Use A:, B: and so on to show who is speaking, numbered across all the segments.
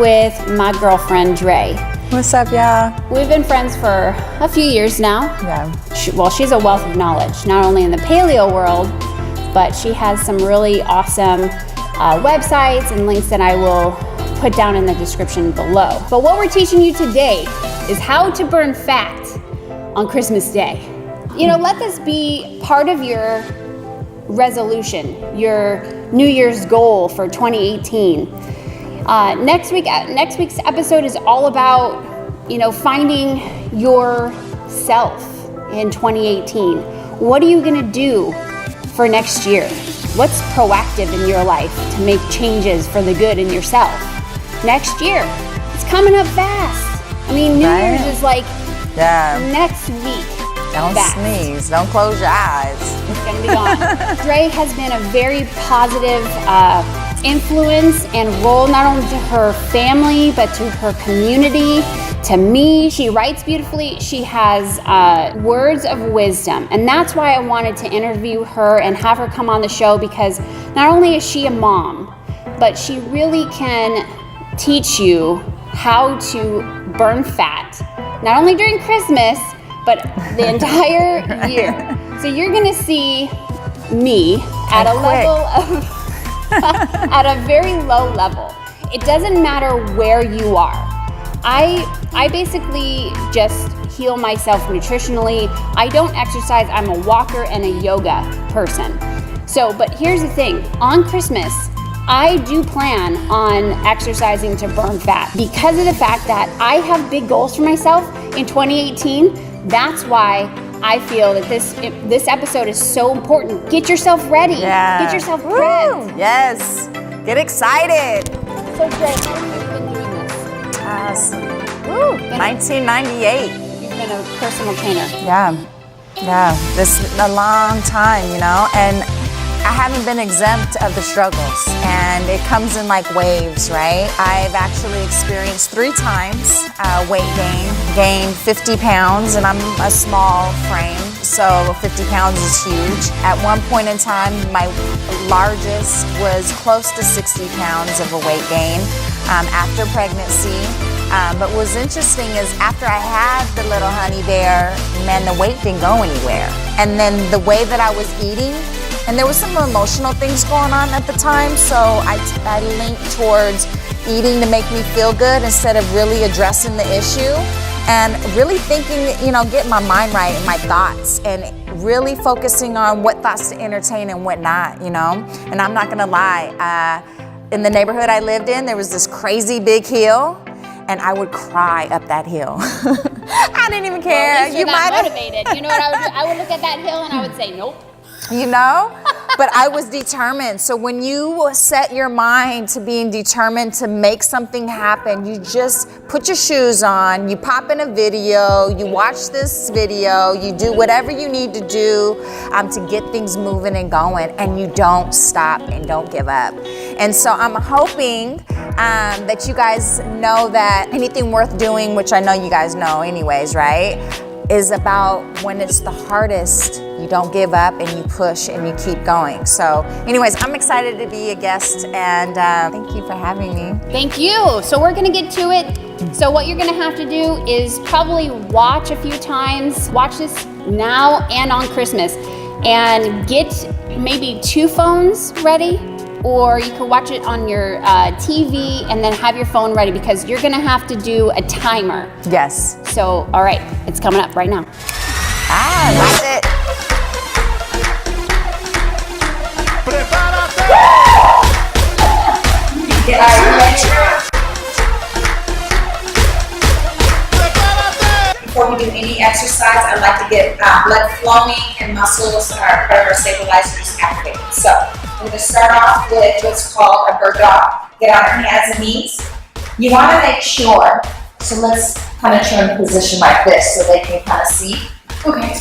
A: with my girlfriend, Dre.
B: What's up, y'all?
A: We've been friends for a few years now.
B: Yeah.
A: She's a wealth of knowledge, not only in the paleo world, but she has some really awesome websites and links that I will put down in the description below. But what we're teaching you today is how to burn fat on Christmas Day. You know, let this be part of your resolution, your New Year's goal for 2018. Next week's episode is all about, finding yourself in 2018. What are you gonna do for next year? What's proactive in your life to make changes for the good in yourself? Next year, it's coming up fast. I mean, New Year's is like next week.
B: Don't sneeze. Don't close your eyes.
A: It's gonna be gone. Dre has been a very positive influence and role, not only to her family, but to her community, to me. She writes beautifully. She has words of wisdom. And that's why I wanted to interview her and have her come on the show, because not only is she a mom, but she really can teach you how to burn fat, not only during Christmas, but the entire year. So you're gonna see me at a level of, at a very low level. It doesn't matter where you are. I basically just heal myself nutritionally. I don't exercise, I'm a walker and a yoga person. So, but here's the thing, on Christmas, I do plan on exercising to burn fat because of the fact that I have big goals for myself in 2018. That's why I feel that this episode is so important. Get yourself ready.
B: Yeah.
A: Get yourself prepped.
B: Yes. Get excited.
A: So, Dre, how long have you been doing this?
B: 1998.
A: You've been a personal trainer.
B: Yeah. This is a long time, and I haven't been exempt of the struggles, and it comes in like waves, right? I've actually experienced 3 times weight gained 50 pounds, and I'm a small frame, so 50 pounds is huge. At one point in time, my largest was close to 60 pounds of a weight gain after pregnancy. But what was interesting is after I had the little honey bear, man, the weight didn't go anywhere. And then the way that I was eating, and there was some emotional things going on at the time, so I leaned towards eating to make me feel good instead of really addressing the issue and really thinking, getting my mind right and my thoughts and really focusing on what thoughts to entertain and what not, And I'm not gonna lie, in the neighborhood I lived in, there was this crazy big hill, and I would cry up that hill. I didn't even care.
A: Well, you might motivated. You know what I would do? I would look at that hill and I would say, nope.
B: But I was determined. So when you set your mind to being determined to make something happen, you just put your shoes on, you pop in a video, you watch this video, you do whatever you need to do to get things moving and going, and you don't stop and don't give up. And so I'm hoping that you guys know that anything worth doing, which I know you guys know anyways, right, is about when it's the hardest, you don't give up and you push and you keep going. So anyways, I'm excited to be a guest, and thank you for having me.
A: Thank you. So we're gonna get to it. So what you're gonna have to do is probably watch a few times, watch this now and on Christmas, and get maybe 2 phones ready, or you can watch it on your TV and then have your phone ready, because you're gonna have to do a timer.
B: Yes.
A: So, all right, it's coming up right now.
B: That's it.
C: Before we do any exercise, I like to get blood flowing and muscles, our stabilizers activated. So we're going to start off with what's called a bird dog. Get on our hands and knees. You want to make sure, so let's kind of turn the position like this so they can kind of see. Okay.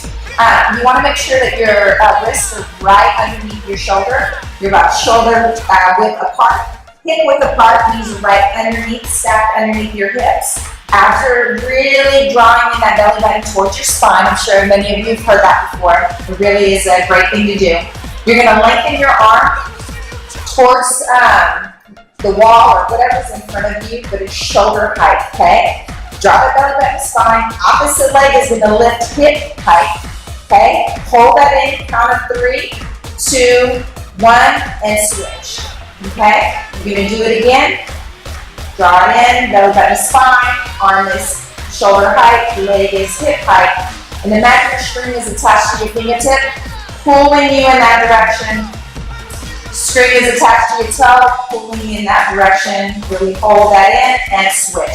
C: You want to make sure that your wrists are right underneath your shoulder. You're about shoulder width apart. Hip width apart, knees are right underneath, stacked underneath your hips. Abs are really drawing in that belly button towards your spine. I'm sure many of you have heard that before. It really is a great thing to do. You're going to lengthen your arm towards the wall or whatever's in front of you, but it's shoulder height, okay? Drop that belly button spine. Opposite leg is gonna lift hip height, okay? Hold that in, count of 3, 2, 1, and switch, okay? You're gonna do it again. Draw it in, belly button spine, arm is shoulder height, leg is hip height. And imagine your string is attached to your fingertip, pulling you in that direction. String is attached to your toe, pulling you in that direction. Really hold that in and switch.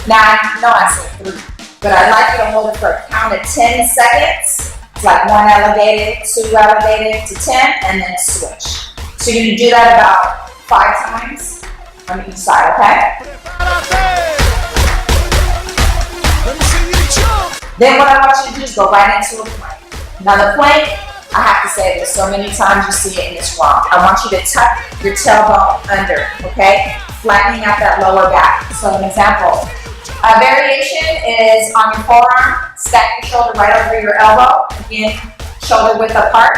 C: Now, I know I said 3, but I'd like you to hold it for a count of 10 seconds. It's like 1 elevated, 2 elevated to 10, and then switch. So you're gonna do that about 5 times on each side, okay? Then what I want you to do is go right into a plank. Now the plank, I have to say this so many times you see it and it's wrong. I want you to tuck your tailbone under, okay? Flattening out that lower back. So an example, a variation is on your forearm, stack your shoulder right over your elbow. Again, shoulder width apart.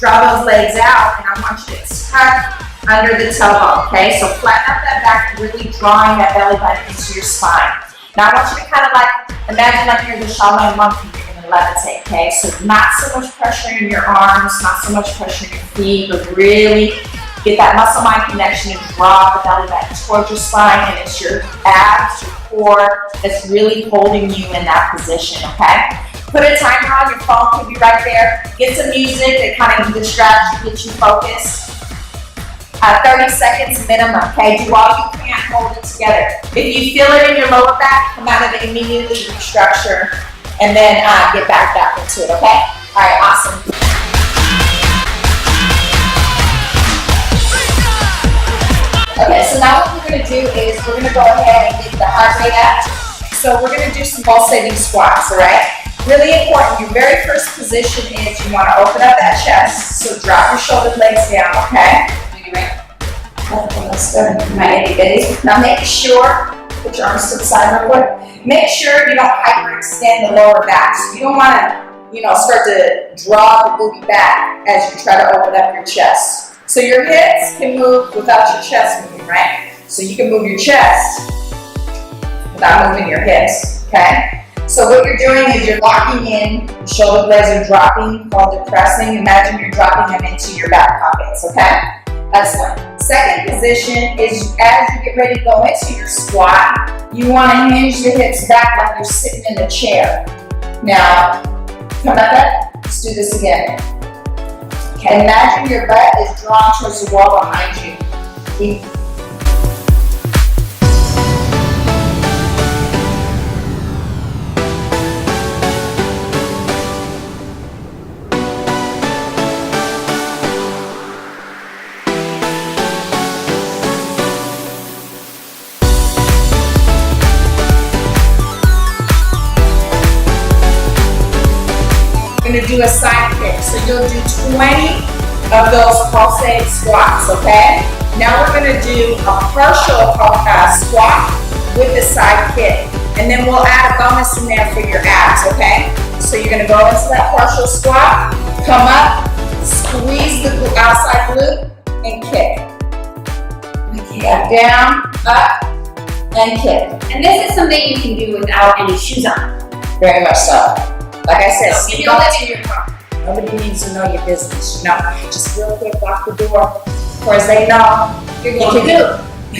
C: Draw those legs out and I want you to tuck under the tailbone, okay? So flatten out that back, really drawing that belly button into your spine. Now I want you to kind of like, imagine like you're the Shaolin monkey, you're gonna levitate, okay? So not so much pressure in your arms, not so much pressure in your feet, but really get that muscle-mind connection and draw the belly button towards your spine, and it's your abs, your core, that's really holding you in that position, okay? Put a timer on, your phone could be right there. Get some music that kind of distracts you, get you focused. 30 seconds minimum, okay? Do all you can, hold it together. If you feel it in your lower back, come out of it immediately, restructure, and then get back into it, okay? All right, awesome. Okay, so now what we're gonna do is we're gonna go ahead and get the heart rate up. So we're gonna do some pulsating squats, all right? Really important, your very first position is you wanna open up that chest, so drop your shoulder blades down, okay? That's good. My itty bitties. Now make sure, put your arms to the side real quick. Make sure you don't hyperextend the lower back. So you don't want to, start to draw the booty back as you try to open up your chest. So your hips can move without your chest moving, right? So you can move your chest without moving your hips, okay? So what you're doing is you're locking in, your shoulder blades are dropping, called depressing. Imagine you're dropping them into your back pockets, okay? Excellent. Second position is as you get ready to go into your squat, you want to hinge the hips back like you're sitting in a chair. Now, come back up. Let's do this again. Okay, imagine your butt is drawn towards the wall behind you. To do a side kick. So you'll do 20 of those pulsating squats, okay? Now we're going to do a partial squat with the side kick. And then we'll add a bonus in there for your abs, okay? So you're going to go into that partial squat, come up, squeeze the outside glute, and kick. Okay, down, up, and kick.
A: And this is something you can do without any shoes on.
C: Very much so. Like I said,
A: So feel it in your car.
C: Nobody needs to know your business, Just real quick, lock the door. Of course, they know
A: You're going to do.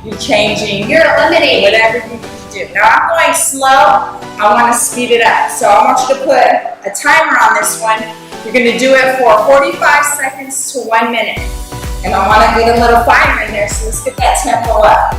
C: You're changing.
A: You're eliminating.
C: Whatever you need to do. Now, I'm going slow. I want to speed it up. So I want you to put a timer on this one. You're going to do it for 45 seconds to 1 minute. And I want to get a little fire in there, so let's get that tempo up.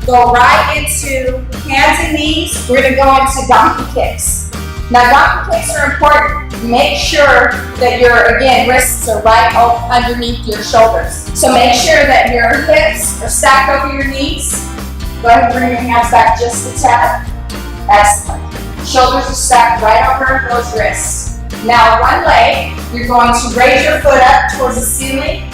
C: Go right into hands and knees. We're going to go into donkey kicks. Now, donkey kicks are important. Make sure that your, again, wrists are right underneath your shoulders. So make sure that your hips are stacked over your knees. Go ahead and bring your hands back just a tad. Excellent. Shoulders are stacked right over those wrists. Now one leg, you're going to raise your foot up towards the ceiling.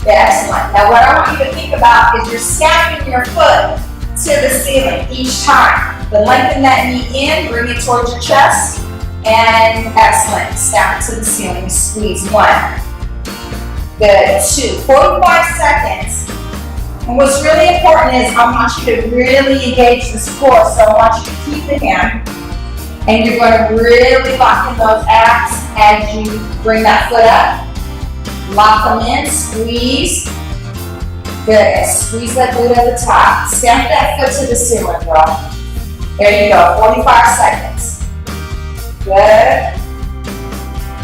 C: Excellent. Now what I want you to think about is you're snapping your foot to the ceiling each time. But lengthen that knee in, bring it towards your chest. And excellent. Snap it to the ceiling. Squeeze. 1. Good. 2. 45 seconds. And what's really important is I want you to really engage this core. So I want you to keep the hand. And you're going to really lock in those abs as you bring that foot up. Lock them in. Squeeze. Good. And squeeze that glute at the top. Stamp that foot to the ceiling, girl. There you go. 45 seconds. Good.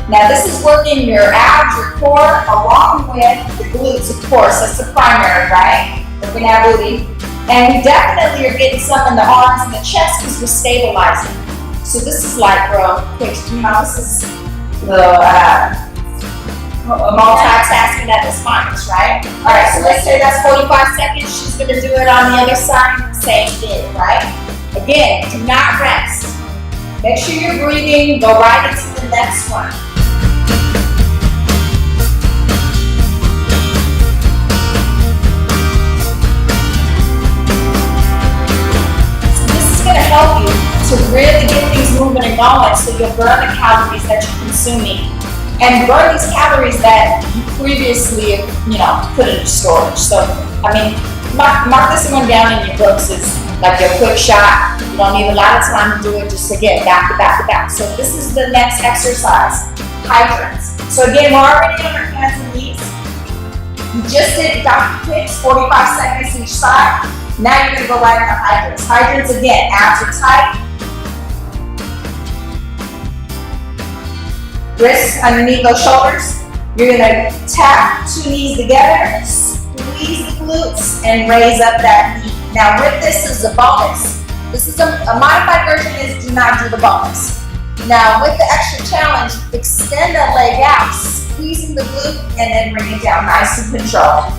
C: Now this is working your abs, your core, along with the glutes, of course. That's the primary, right? Working that booty. And we definitely are getting some in the arms and the chest because we're stabilizing. So this is like, bro, this is the multitasking at the spines, right? All right, so let's say that's 45 seconds. She's going to do it on the other side. Same thing, right? Again, do not rest. Make sure you're breathing. Go right into the next one. So this is going to help you to really get things moving and going so you'll burn the calories that you're consuming and burn these calories that you previously, put in storage. So, mark this one down in your books as like your quick shot. You don't need a lot of time to do it, just again, back to back to back. So this is the next exercise, hydrants. So again, we're already on our hands and knees. You just did donkey kicks, 45 seconds each side. Now you're gonna go right into hydrants. Hydrants again, abs are tight. Wrists underneath those shoulders. You're gonna tap 2 knees together, squeeze the glutes, and raise up that knee. Now with this is a bonus. This is a modified version is do not do the bonus. Now with the extra challenge, extend that leg out, squeezing the glute, and then bring it down nice and controlled.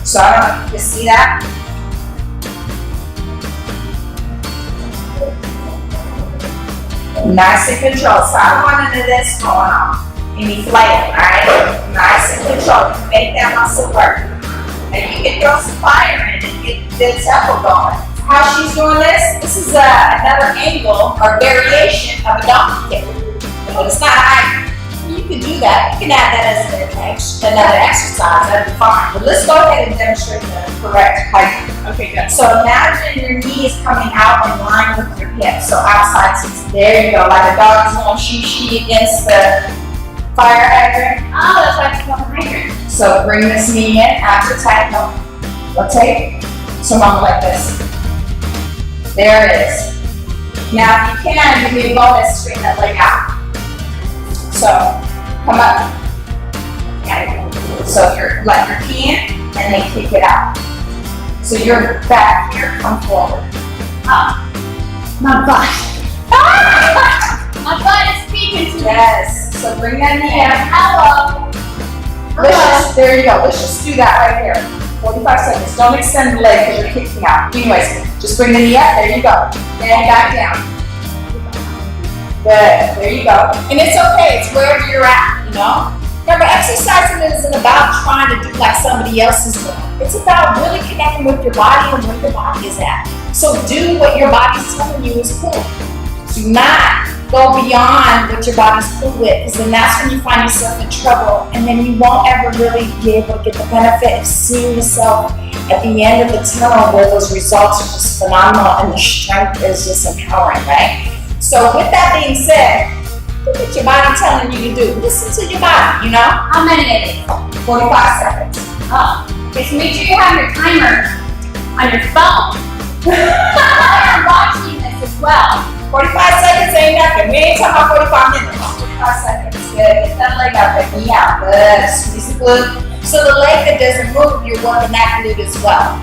C: So I don't know if you can see that. Nice and controlled. So I don't want none of this going on. Any flailing, alright? Nice and controlled. Make that muscle work. And you can throw some fire in it and get the tempo going. How she's doing this is another angle or variation of a donkey kick. But it's not high. You can do that. You can add that as another exercise. That'd be fine. But let's go ahead and demonstrate the correct height. Okay, good. So imagine your knee is coming out in line with your hip. So outside sits. There you go. Like a dog's going she against the fire hydrant.
A: Oh, that's why it's called a hydrant.
C: So bring this knee in, abs are tight, no. Rotate. So mama like this. There it is. Now if you can, give me a bonus, straighten that leg out. So come up. So you're like your key in and then kick it out. So you're back here, come forward.
A: My butt. My butt is speaking to me.
C: Yes. So bring that knee in.
A: Hello.
C: There you go. Let's just do that right here. 45 seconds. Don't extend the leg because you're kicking out. Anyways, just bring the knee up. There you go. And back down. Good. There you go. And it's okay. It's wherever you're at, Remember, exercising isn't about trying to do like somebody else is doing. It's about really connecting with your body and where your body is at. So do what your body's telling you is cool. Do not go beyond what your body's cool with, because then that's when you find yourself in trouble, and then you won't ever really be able to get the benefit of seeing yourself at the end of the tunnel where those results are just phenomenal and the strength is just empowering, right? So with that being said, do what your body telling you to do. Listen to your body,
A: How many is it?
C: 45 seconds.
A: Okay, so make sure you have your timer on your phone. I'm watching this as well.
C: 45 seconds ain't nothing. We ain't talking about 45 minutes. 45 seconds. Good. Get that leg out, that knee out. Good. Squeeze the glute. So the leg that doesn't move, you're working that glute as well.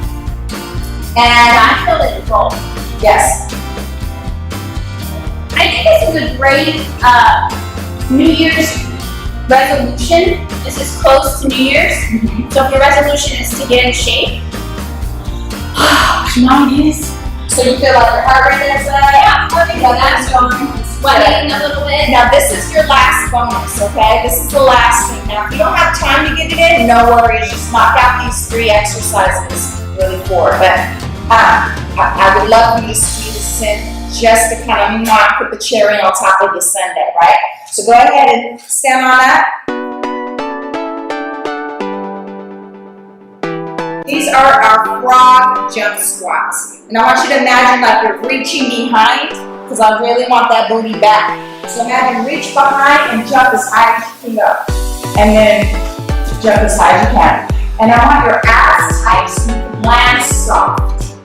C: And
A: I feel it roll.
C: yes.
A: I think this is a great New Year's resolution. This is close to New Year's. So if your resolution is to get in shape, mine is.
C: So you feel like your heart rate is up?
A: Yeah, perfect.
C: That's fine.
A: Sweating a little bit.
C: Now this is your last bonus, okay? This is the last thing. Now if you don't have time to get it in, no worries. Just knock out these 3 exercises, really 4. But I would love for you to see this in just to kind of put the cherry on top of your Sunday, right? So go ahead and stand on up. These are our frog jump squats. And I want you to imagine like you're reaching behind, because I really want that booty back. So imagine reach behind and jump as high as you can go. And then jump as high as you can. And I want your abs tight so you can land soft.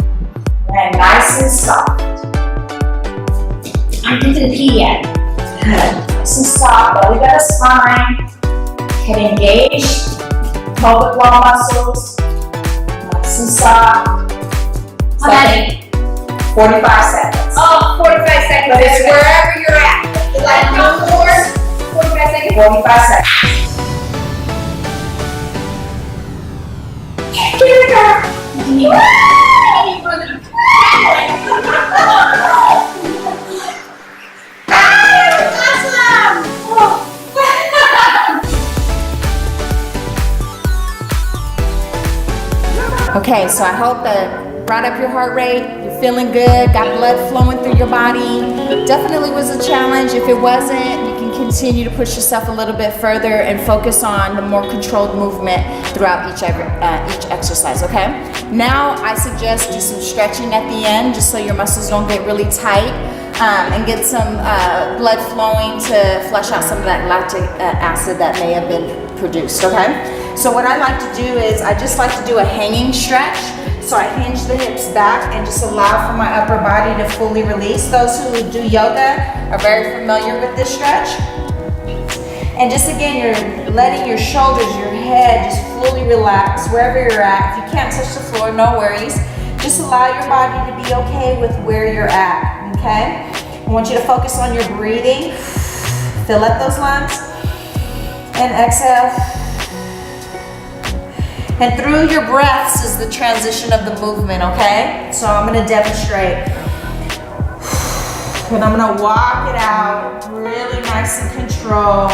C: Land nice and soft.
A: I'm into the P yet.
C: Good. Nice and soft. Belly got a spine. Head engaged. Pelvic wall muscles. Nice and soft.
A: How many?
C: 45 seconds.
A: Oh, 45 seconds.
C: But it's wherever you're at.
A: Like no more. 45 seconds.
C: 45 seconds. Here we go.
B: Okay, so I hope that brought up your heart rate. You're feeling good, got blood flowing through your body. Definitely was a challenge. If it wasn't, you can continue to push yourself a little bit further and focus on the more controlled movement throughout each exercise, okay? Now I suggest do some stretching at the end just so your muscles don't get really tight and get some blood flowing to flush out some of that lactic acid that may have been produced, okay? So what I like to do is I just like to do a hanging stretch. So I hinge the hips back and just allow for my upper body to fully release. Those who do yoga are very familiar with this stretch. And just again, you're letting your shoulders, your head just fully relax wherever you're at. If you can't touch the floor, no worries. Just allow your body to be okay with where you're at, okay? I want you to focus on your breathing. Fill up those lungs and exhale. And through your breaths is the transition of the movement, okay? So I'm gonna demonstrate. And I'm gonna walk it out really nice and controlled,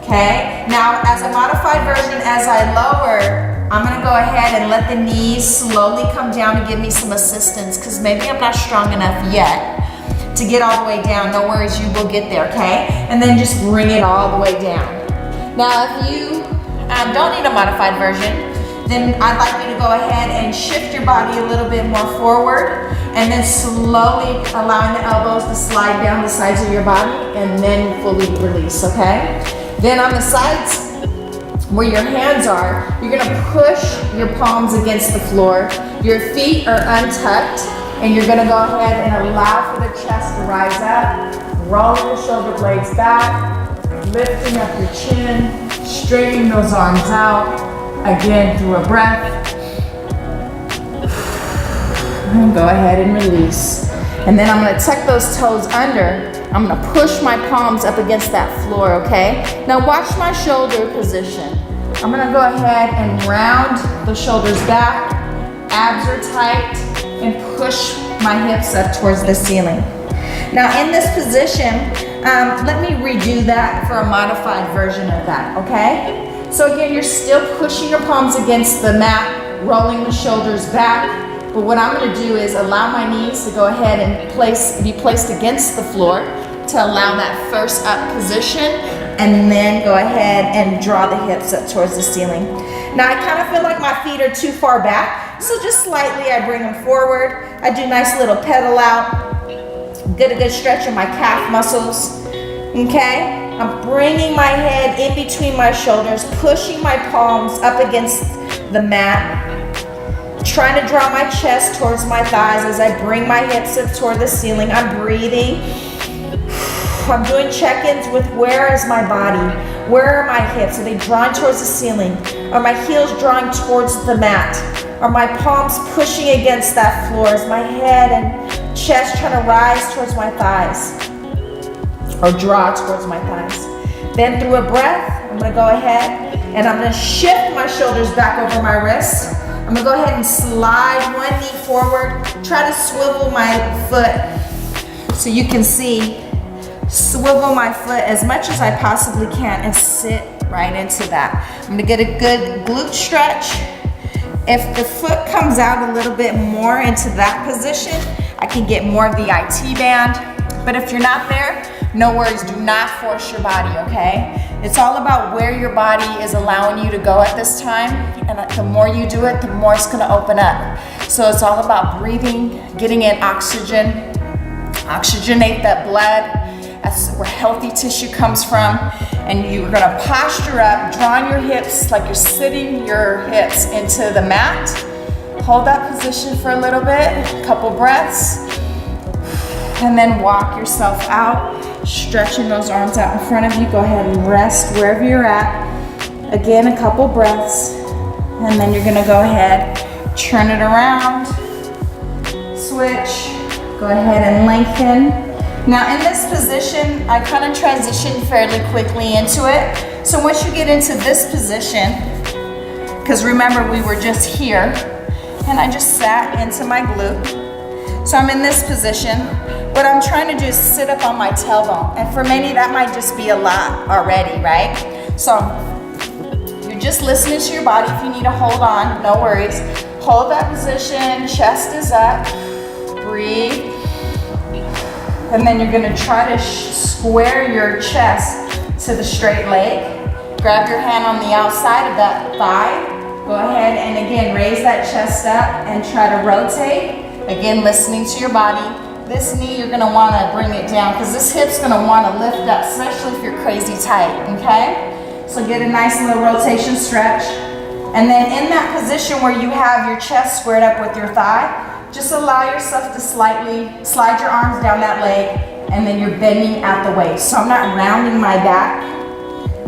B: okay? Now, as a modified version, as I lower, I'm gonna go ahead and let the knees slowly come down and give me some assistance, because maybe I'm not strong enough yet to get all the way down. No worries, you will get there, okay? And then just bring it all the way down. Now, if you don't need a modified version, then I'd like you to go ahead and shift your body a little bit more forward and then slowly allowing the elbows to slide down the sides of your body and then fully release, okay? Then on the sides where your hands are, you're gonna push your palms against the floor. Your feet are untucked and you're gonna go ahead and allow for the chest to rise up, rolling the shoulder blades back, lifting up your chin, straightening those arms out. Again, through a breath. And go ahead and release. And then I'm gonna tuck those toes under. I'm gonna push my palms up against that floor, okay? Now watch my shoulder position. I'm gonna go ahead and round the shoulders back. Abs are tight. And push my hips up towards the ceiling. Now in this position, let me redo that for a modified version of that, okay? So again, you're still pushing your palms against the mat, rolling the shoulders back. But what I'm gonna do is allow my knees to go ahead and be placed against the floor to allow that first up position, and then go ahead and draw the hips up towards the ceiling. Now I kind of feel like my feet are too far back, so just slightly I bring them forward. I do nice little pedal out, get a good stretch of my calf muscles, okay? I'm bringing my head in between my shoulders, pushing my palms up against the mat, trying to draw my chest towards my thighs as I bring my hips up toward the ceiling. I'm breathing. I'm doing check-ins with where is my body? Where are my hips? Are they drawing towards the ceiling? Are my heels drawing towards the mat? Are my palms pushing against that floor? Is my head and chest trying to rise towards my thighs? Or draw towards my thighs. Then through a breath, I'm gonna go ahead and I'm gonna shift my shoulders back over my wrists. I'm
C: I'm gonna go ahead and slide one knee forward. Try to swivel my foot so you can see. Swivel my foot as much as I possibly can and sit right into that. I'm gonna get a good glute stretch. If the foot comes out a little bit more into that position, I can get more of the IT band. But if you're not there, no worries, do not force your body, okay? It's all about where your body is allowing you to go at this time, and the more you do it, the more it's gonna open up. So it's all about breathing, getting in oxygen, oxygenate that blood. That's where healthy tissue comes from. And you're gonna posture up, drawing your hips like you're sitting your hips into the mat. Hold that position for a little bit, a couple breaths, and then walk yourself out, stretching those arms out in front of you. Go ahead and rest wherever you're at. Again, a couple breaths, and then you're gonna go ahead, turn it around, switch, go ahead and lengthen. Now in this position, I kind of transition fairly quickly into it. So once you get into this position, because remember we were just here, and I just sat into my glute. So I'm in this position. What I'm trying to do is sit up on my tailbone. And for many, that might just be a lot already, right? So you're just listening to your body. If you need to hold on, no worries. Hold that position, chest is up, breathe. And then you're gonna try to square your chest to the straight leg. Grab your hand on the outside of that thigh. Go ahead and again, raise that chest up and try to rotate. Again, listening to your body. This knee, you're gonna wanna bring it down because this hip's gonna wanna lift up, especially if you're crazy tight, okay? So get a nice little rotation stretch. And then in that position where you have your chest squared up with your thigh, just allow yourself to slightly slide your arms down that leg, and then you're bending at the waist. So I'm not rounding my back.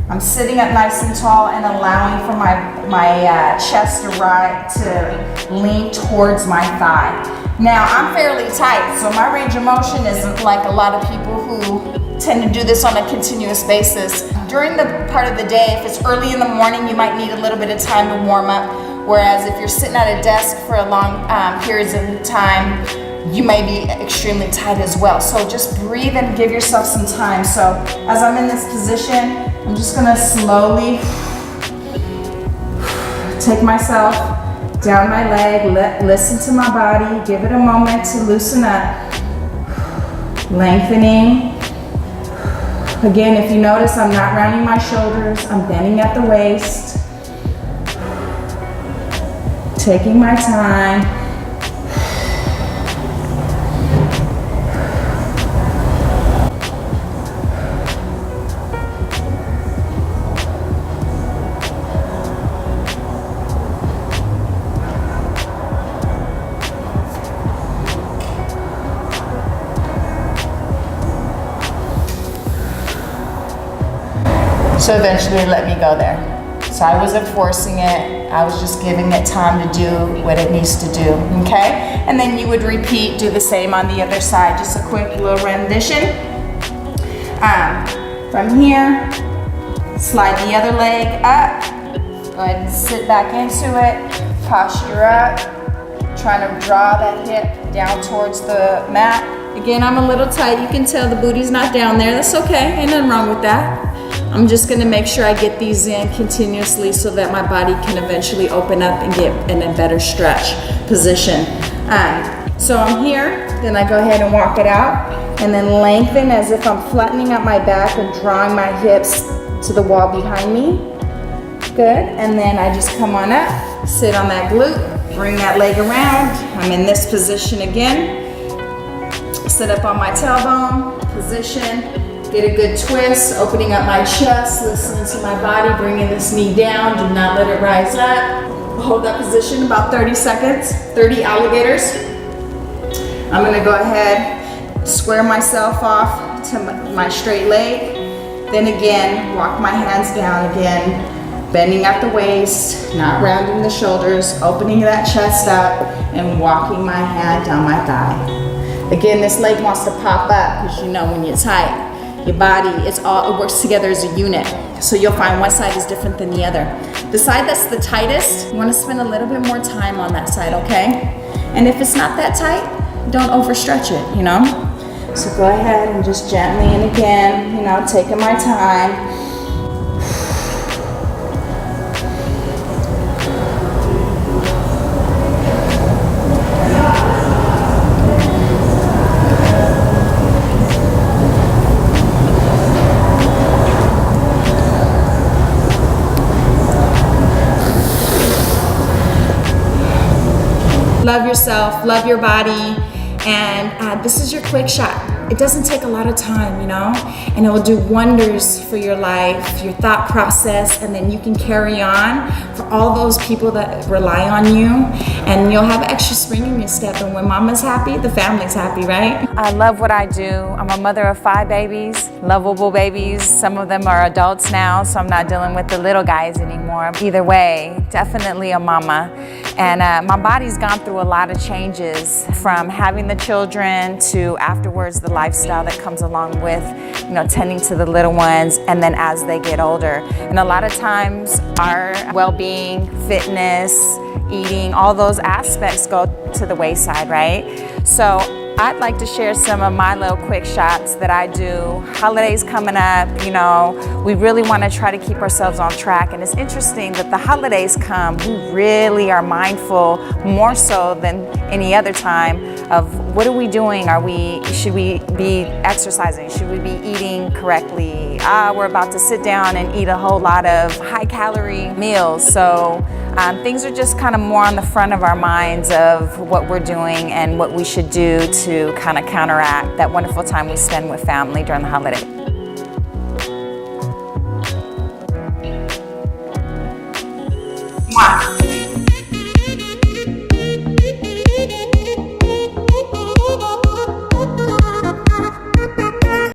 C: I'm sitting up nice and tall and allowing for my chest to lean towards my thigh. Now I'm fairly tight, so my range of motion isn't like a lot of people who tend to do this on a continuous basis. During the part of the day, if it's early in the morning, you might need a little bit of time to warm up. Whereas if you're sitting at a desk for a long periods of time, you may be extremely tight as well. So just breathe and give yourself some time. So as I'm in this position, I'm just gonna slowly take myself down my leg, listen to my body, give it a moment to loosen up. Lengthening. Again, if you notice, I'm not rounding my shoulders, I'm bending at the waist. Taking my time. So eventually let me go there. So I wasn't forcing it, I was just giving it time to do what it needs to do, okay? And then you would repeat, do the same on the other side. Just a quick little rendition. From here, slide the other leg up. Go ahead and sit back into it, posture up. Trying to draw that hip down towards the mat. Again, I'm a little tight, you can tell the booty's not down there, that's okay, ain't nothing wrong with that. I'm just gonna make sure I get these in continuously so that my body can eventually open up and get in a better stretch position. So I'm here, then I go ahead and walk it out, and then lengthen as if I'm flattening out my back and drawing my hips to the wall behind me. Good, and then I just come on up, sit on that glute, bring that leg around. I'm in this position again. Sit up on my tailbone, position. Get a good twist, opening up my chest, listening to my body, bringing this knee down, do not let it rise up. Hold that position about 30 seconds, 30 alligators. I'm gonna go ahead, square myself off to my straight leg. Then again, walk my hands down again, bending at the waist, not rounding the shoulders, opening that chest up, and walking my hand down my thigh. Again, this leg wants to pop up, because you know when you're tight.
D: your body, it works together as a unit. So you'll find one side is different than the other. The side that's the tightest, you wanna spend a little bit more time on that side, okay? And if it's not that tight, don't overstretch it, you know? So go ahead and just gently, and again, you know, taking my time. Love yourself, love your body, and this is your quick shot. It doesn't take a lot of time, you know, and it will do wonders for your life, your thought process, and then you can carry on for all those people that rely on you, and you'll have extra spring in your step. And when mama's happy, the family's happy, right?
B: I love what I do. I'm a mother of 5 babies, lovable babies. Some of them are adults now, so I'm not dealing with the little guys anymore. Either way, definitely a mama. And my body's gone through a lot of changes, from having the children to afterwards the lifestyle that comes along with, you know, tending to the little ones, and then as they get older. And a lot of times our well-being, fitness, eating, all those aspects go to the wayside, right? So I'd like to share some of my little quick shots that I do. Holidays coming up, you know, we really want to try to keep ourselves on track. And it's interesting that the holidays come, we really are mindful, more so than any other time, of what are we doing? Should we be exercising? Should we be eating correctly? We're about to sit down and eat a whole lot of high calorie meals. So things are just kind of more on the front of our minds of what we're doing and what we should do to kind of counteract that wonderful time we spend with family during the holiday.